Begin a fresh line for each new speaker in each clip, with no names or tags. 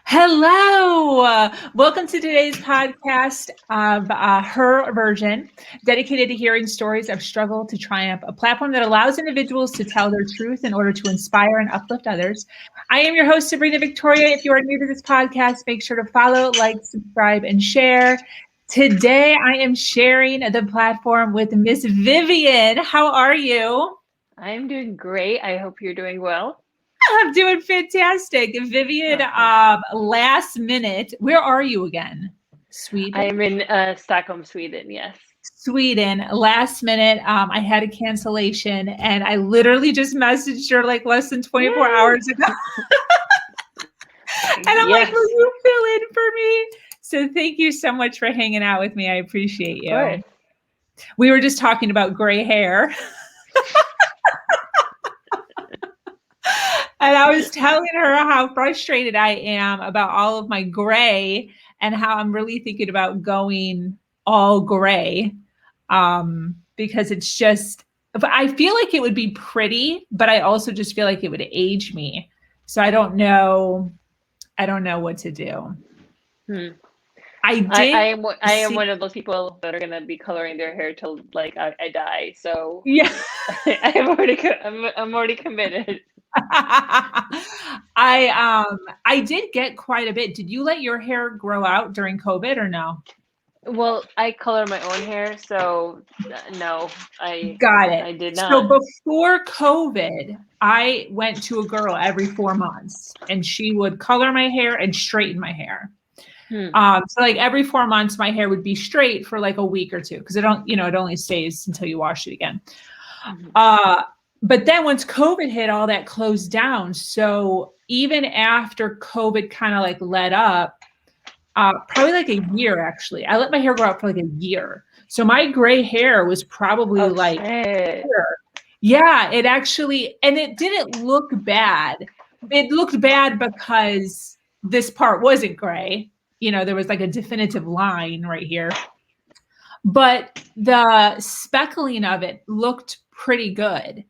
Hello. Welcome to today's podcast of Her Version, dedicated to hearing stories of struggle to triumph, a platform that allows individuals to tell their truth in order to inspire and uplift others. I am your host, Sabrina Victoria. If you are new to this podcast, make sure to follow, like, subscribe, and share. Today, I am sharing the platform with Miss Vivian. How are you?
I'm doing great. I hope you're doing well.
I'm doing fantastic. Vivian,
Awesome.
last minute, where are you again?
I
Sweden?
am in Stockholm, Sweden. Yes.
Sweden, last minute. I had a cancellation and I literally just messaged her like less than 24 hours
Yay!
ago. And I'm like, will
Yes,
you fill in for me? So thank you so much for hanging out with me. I appreciate
of course.
you. We were just talking about gray hair. And I was telling her how frustrated I am about all of my gray and how I'm really thinking about going all gray, because it's just, but I feel like it would be pretty, but I also just feel like it would age me. So I don't know. I don't know what to do.
Hmm.
I
I, I
did
am I am
see.
one of those people that are gonna be coloring their hair till like I die. So
Yeah.
I'm already committed.
I did get quite a bit. Did you let your hair grow out during COVID or no?
Well, I color my own hair, so no, I
Got it.
I did
So
not.
before COVID, I went to a girl every 4 months and she would color my hair and straighten my hair.
Hmm.
So like every 4 months, my hair would be straight for like a week or two because it only stays until you wash it again.
Mhm.
Uh, but then once COVID hit, all that closed down. So even after COVID kind of like let up, probably like a year actually, I let my hair grow out for like a year. So my gray hair was probably
Oh
like
shit.
here. Yeah, it actually, and it didn't look bad. It looked bad because this part wasn't gray. There was like a definitive line right here. But the speckling of it looked pretty good.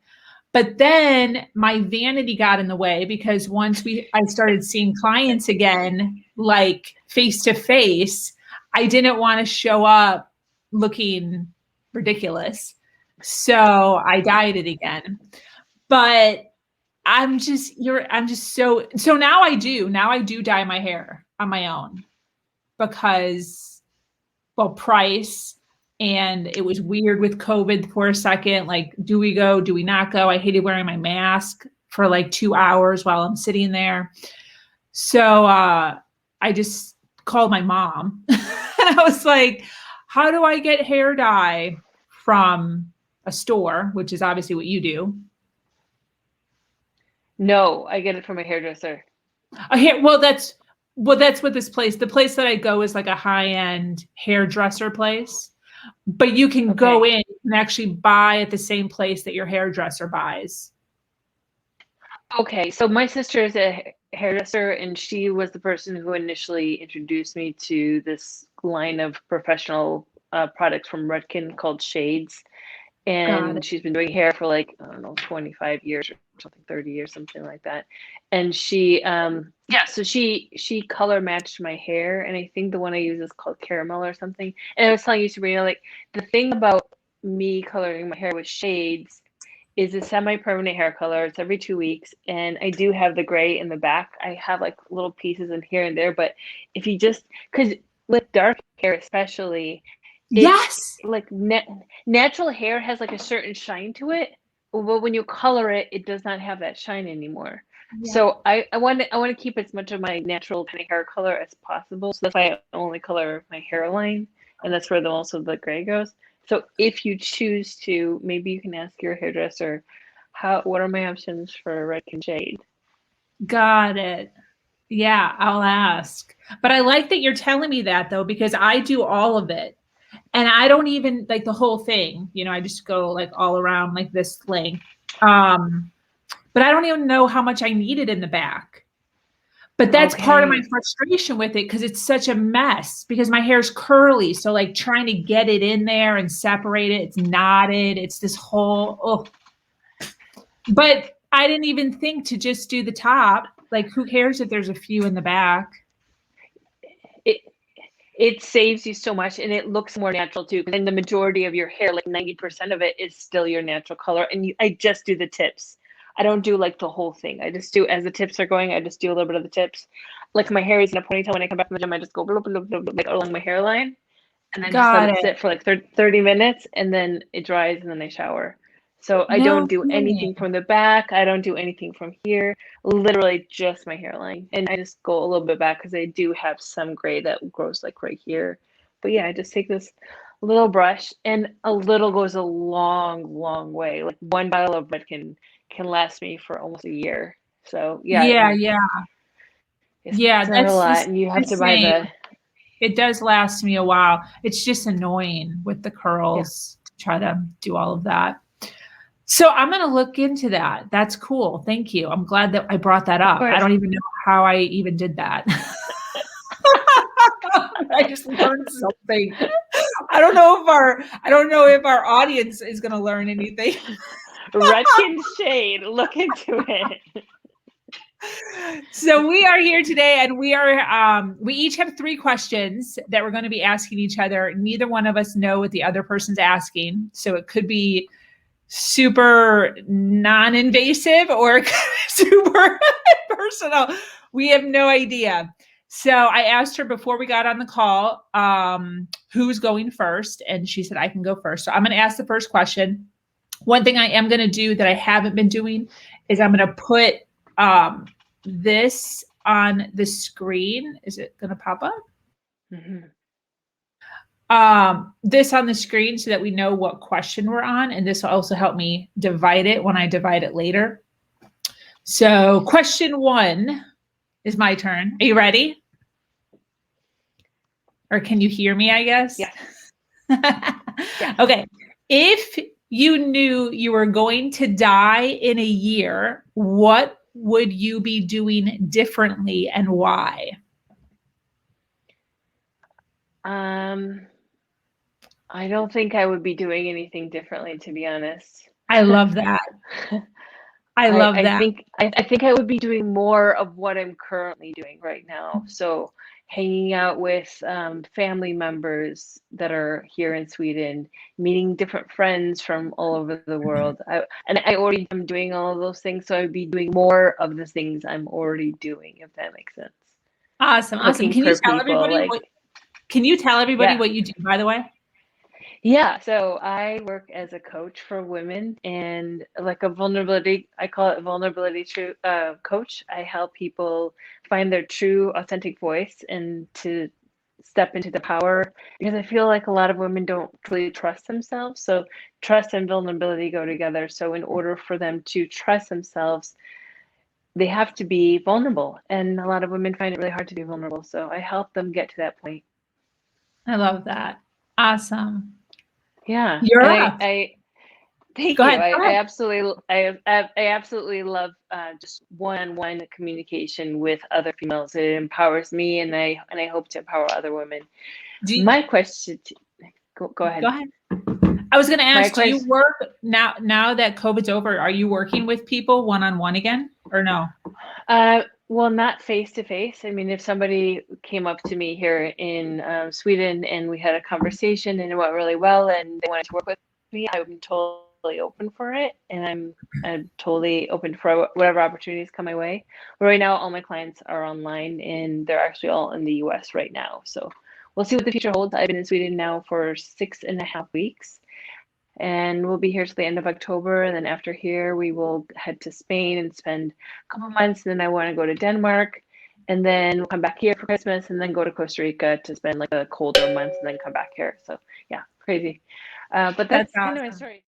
But then my vanity got in the way because once I started seeing clients again, like face to face, I didn't want to show up looking ridiculous. So I dyed it again. But I'm just so now I do dye my hair on my own because, well, price, and it was weird with COVID for a second. Like, do we go? Do we not go? I hated wearing my mask for like 2 hours while I'm sitting there. So I just called my mom and I was like, how do I get hair dye from a store, which is obviously what you do?
No, I get it from a hairdresser.
That's what the place that I go is like a high-end hairdresser place. But you can go
Okay.
in and actually buy at the same place that your hairdresser buys.
Okay, so my sister is a hairdresser, and she was the person who initially introduced me to this line of professional products from Redken called Shades.
Got it.
And she's been doing hair for like, I don't know, 25 years or something, 30 years, something like that. And yeah, so she color matched my hair, and I think the one I use is called Caramel or something. And I was telling you, Sabrina, like the thing about me coloring my hair with Shades is a semi-permanent hair color. It's every 2 weeks, and I do have the gray in the back. I have like little pieces in here and there, but if you just because with dark hair especially, it's
Yes.
like natural hair has like a certain shine to it, but when you color it, it does not have that shine anymore.
Yeah.
So I want to keep as much of my natural kind of hair color as possible. So that's why I only color my hairline, and that's where the most of the gray goes. So if you choose to, maybe you can ask your hairdresser, what are my options for red and shade?
Got it. Yeah, I'll ask. But I like that you're telling me that though, because I do all of it. And I don't even like the whole thing. I just go like all around like this length. Um, but I don't even know how much I need it in the back. But that's part of my
Okay.
frustration with it because it's such a mess because my hair's curly. So like trying to get it in there and separate it, it's knotted. It's this whole, oh. But I didn't even think to just do the top. Like, who cares if there's a few in the back?
It saves you so much, and it looks more natural too. And the majority of your hair, like 90% of it, is still your natural color. And I just do the tips. I don't do like the whole thing. I just do, as the tips are going, I just do a little bit of the tips. Like my hair is in a ponytail. When I come back from the gym, I just go blah, blah, blah, blah, like along my hairline, and then just let
Got
it
it.
sit for like 30 minutes, and then it dries, and then I shower. So I
No
don't do anything
kidding.
from the back. I don't do anything from here. Literally just my hairline. And I just go a little bit back because I do have some gray that grows like right here. But yeah, I just take this little brush, and a little goes a long, long way. Like one bottle of red can last me for almost a year. So yeah,
Yeah,
and
yeah.
it's
Yeah,
not a
that's
lot. And you
the
have to buy
same.
the,
It does last me a while. It's just annoying with the
yeah,
curls to try to do all of that. So I'm going to look into that. That's cool. Thank you. I'm glad that I brought that
of
up. I
course.
don't even know how I even did that. I just learned something. I don't know if our audience is going to learn anything.
Redken shade, look into it.
So we are here today, and we each have 3 questions that we're going to be asking each other. Neither one of us know what the other person's asking, so it could be super non-invasive or super personal. We have no idea. So I asked her before we got on the call, who's going first, and she said I can go first. So I'm going to ask the first question. One thing I am going to do that I haven't been doing is I'm going to put this on the screen. Is it going to pop up?
Mm-hmm.
This on the screen so that we know what question we're on. And this will also help me divide it when I divide it later. So question 1 is my turn. Are you ready? Or can you hear me, I guess?
Yeah. Yeah.
Okay. If you knew you were going to die in a year, what would you be doing differently and why?
I don't think I would be doing anything differently, to be honest.
I love that. I love that.
I think I would be doing more of what I'm currently doing right now. So hanging out with family members that are here in Sweden, meeting different friends from all over the world. I already am doing all of those things, so I would be doing more of the things I'm already doing, if that makes sense.
Awesome.
Cooking
Can you
for
tell
people,
everybody
like, yeah.
what you do, by the way?
Yeah, so I work as a coach for women, and like a vulnerability, I call it vulnerability true coach. I help people find their true authentic voice and to step into the power, because I feel like a lot of women don't really trust themselves. So trust and vulnerability go together. So in order for them to trust themselves, they have to be vulnerable. And a lot of women find it really hard to be vulnerable. So I help them get to that point.
I love that. Awesome.
Yeah.
You're
And
up.
I thank
Go
you.
ahead. Go ahead.
I absolutely love just one-on-one communication with other females. It empowers me, and I hope to empower other women. My question, go
Go
ahead.
ahead. I was going to
My
ask, do you
question,
work now that COVID's over? Are you working with people one-on-one again, or no?
well, not face to face. I mean, if somebody came up to me here in Sweden and we had a conversation and it went really well and they wanted to work with me, I'm totally open for it, and I'm totally open for whatever opportunities come my way. But right now, all my clients are online, and they're actually all in the US right now. So we'll see what the future holds. I've been in Sweden now for 6.5 weeks, and we'll be here till the end of October. And then after here, we will head to Spain and spend a couple months. And then I want to go to Denmark, and then we'll come back here for Christmas, and then go to Costa Rica to spend like a colder month, and then come back here. So yeah, crazy. But that's kind of my story.